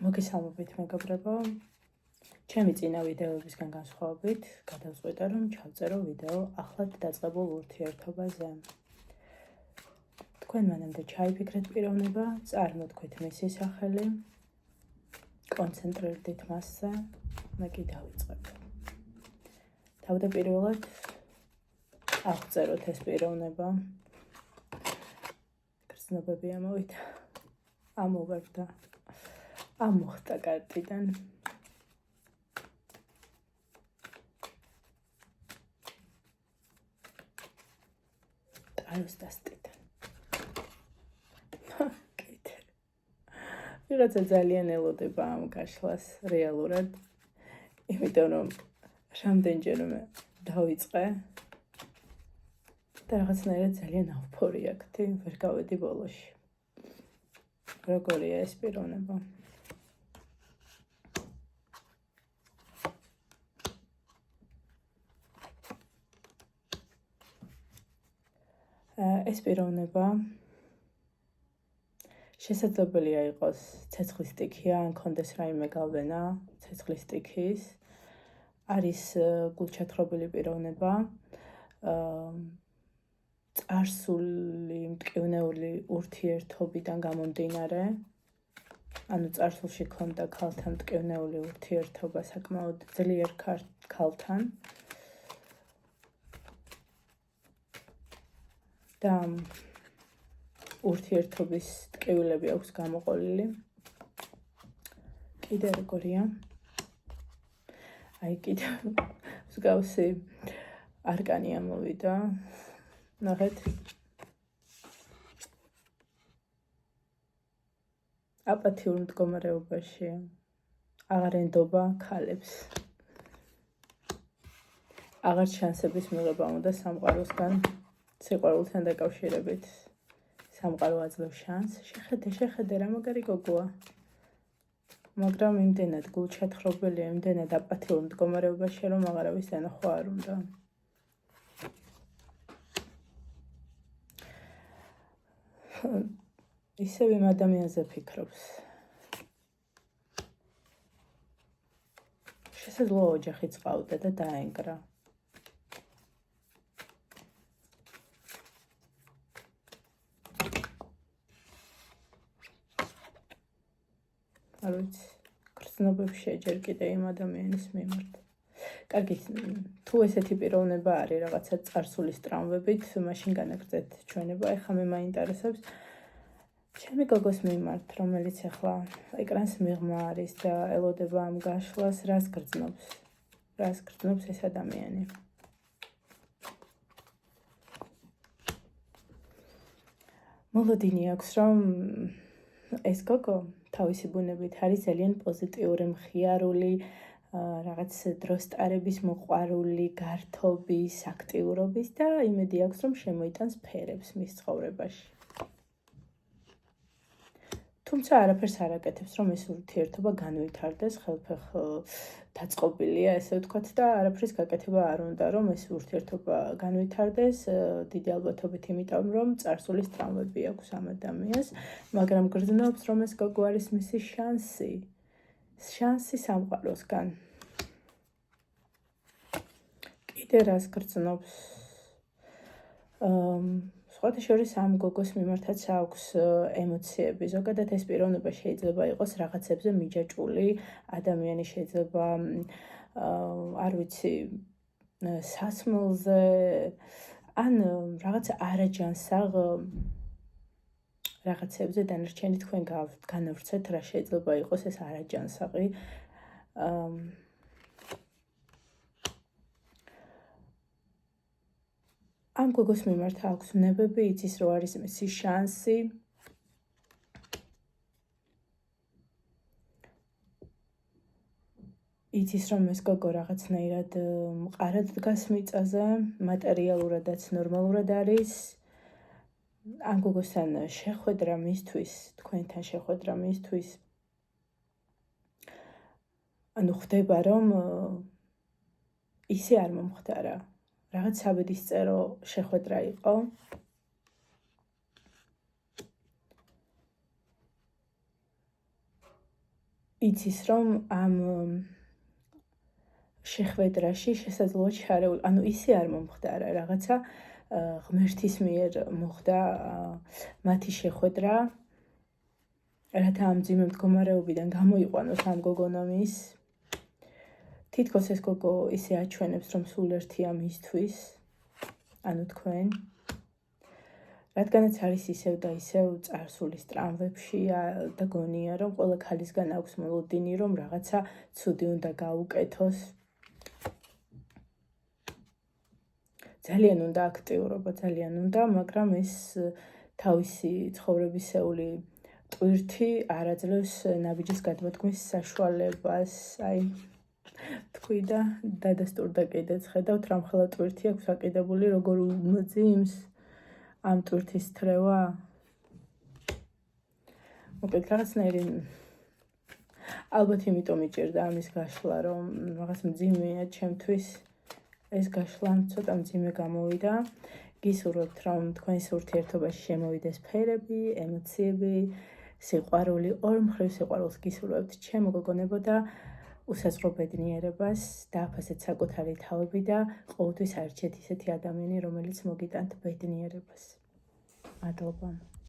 მოგესალმებით მეგობრებო, ჩემი წინა ვიდეოებისგან განსხვავებით გადავწყვიტე რომ ჩავწერო ვიდეო ახლად დაწყებულ ურთიერთობაზე. თქვენ მანამდე ჩაიფიქრეთ პიროვნება, წარმოთქვით მისი სახელი, კონცენტრირდით მასზე, მე კი დავიწყებ. თავდაპირველად აღწეროთ ეს პიროვნება. გრძნობები ამოვარდა. ამოხდა კარტიდან. ტაროს დასტიდან. კეთე. ვიღაცა ძალიან ელოდება ამ გაშლას რეალურად. იმიტომ რომ რამდენჯერმე დავიწყე და რაღაცნაირად ძალიან ავფორიაქთი, ვერ გავედი ბოლოში. როგორია ეს პიროვნება? ეს პიროვნება შესაძლებელია იყოს ცეცხლის სტიქია, ან კონდეს რაიმე გავლენა ცეცხლის სტიქის. არის გულჩათხრობილი პიროვნება, წარსული მტკივნეული ურთიერთობიდან გამომდინარე, ანუ წარსულში ქონდა ქალთან მტკივნეული ურთიერთობა საკმაოდ ძლიერ ქალთან. და ურთიერთობის ტკივილები აქვს გამოყოლილი. კიდე როგორია? აი კიდე მსგავსი არკანი ამოვიდა. ნახეთ. აპათიურ მდგომარეობაში აღარ ენდობა ქალებს. აღარ შანსების მიღება უნდა სამყაროსგან. სიყვარულთან დაკავშირებით სამყარო აძლევს შანსს. შეხედე რა მაგარი გოგოა. მაგრამ იმდენად გულჩათხრობელია, იმდენად აპათიურ მდგომარეობაში, რომ აღარავის დანახვა არ უნდა. ისევ იმ ადამიანზე ფიქრობს. შესაძლოა ოჯახიც ყავდა და დაენგრა. არ ვიცი, გრძნობებში ჯერ კიდე იმ ადამიანის მიმართ. კარგით, თუ ესეთი პიროვნება არის რაღაცა წარსულის ტრამვებით, მაშინ განაგრძეთ ჩვენება. ეხლა მე მაინტერესებს ჩემი გოგოს მიმართ, რომელიც ეხლა ეკრანს მიღმა არის და ელოდება ამ გაშლას, რას გრძნობს ეს ადამიანი. მოლოდინი აქვს, რომ ეს გოგო თავისი ბუნებით არის ძალიან პოზიტიური, მხიარული, რაღაც დროს ტარების მოყვარული, გართობის, აქტიურობის და იმედი აქვს, რომ შემოიტანს ფერებს მის ცხოვრებაში. თუმცა არაფერს არ აკეთებს, რომ ეს ურთიერთობა განვითარდეს, ხელფეხ დაწყობილია, ესე ვთქვათ, და არაფრის გაკეთება არ უნდა, რომ ეს ურთიერთობა განვითარდეს, დიდი ალბათობით იმიტომ, რომ წარსულის ტრამვები აქვს ამ ადამიანს, მაგრამ გრძნობს, რომ ეს გოგო არის მისი შანსი სამყაროსგან. კიდე რას გრძნობს? სხვათა შორის ამ გოგოს მიმართაც აქვს ემოციები. ზოგადად ეს პიროვნება შეიძლება იყოს რაღაცებზე მიჯაჭვული ადამიანი, შეიძლება არ ვიცი, სასმელზე, ან რაღაც არაჯანსაღ რაღაცებზე დანარჩენი თქვენ განავრცეთ, რა შეიძლება იყოს ეს არაჯანსაღი. ამ გოგოს მიმართ აქვს ნებები, იცის, რომ არის მისი შანსი. იცის, რომ ეს გოგო რაღაცნაირად მყარად დგას მიწაზე, მატერიალურადაც ნორმალურად არის. ამ გოგოსთან შეხვედრა მისთვის, თქვენთან შეხვედრა მისთვის, ანუ ხდება, რომ ისე არ მომხდარა. რაღაც საბედისწერო შეხვედრა იყო. იცის რომ ამ შეხვედრაში შესაძლოა ჩარეული, ანუ ისე არ მომხდარა, რაღაცა ღმერთის მიერ მოხდა მათი შეხვედრა, რათა ამ მძიმე მდგომარეობიდან გამოიყვანოს ამ გოგონამის. თითქოს ეს გოგო ისე აჩვენებს, რომ სულ ერთია მისთვის, ანუ თქვენ. რადგანაც არის ისევ და ისევ წარსულის ტრამვებში და გონია, რომ ყველა ქალისგან აქვს მოლოდინი, რომ რაღაცა ცუდი უნდა გაუკეთოს. ძალიან უნდა აქტიურობა, ძალიან უნდა, მაგრამ ეს თავისი ცხოვრებისეული ტვირთი არ აძლევს ნაბიჯის გადმოთქმის საშუალებას. აი, თქვი და დადასტურდა კიდეც, ხედავთ, რამხელა ტვირთი აქვს აკიდებული, როგორ უმძიმს ამ ტვირთის თრევა. მოკლედ, რაღაცნაირი ალბათ იმიტომ იჭირდა ამის გაშლა, რომ რაღაც მძიმეა ჩემთვის. ეს გაშლა ცოტა მძიმე გამოვიდა. გისურვებთ, რომ თქვენს ურთიერთობაში შემოვიდეს ფერები, ემოციები, სიყვარული, ორმხრივ სიყვარულს გისურვებთ ჩემო გოგონებო და უსაზღვრო ბედნიერებას, დააფასეთ საკუთარი თავები და ყოველთვის არჩეთ ისეთი ადამიანი, რომელიც მოგიტანთ ბედნიერებას. მადლობა.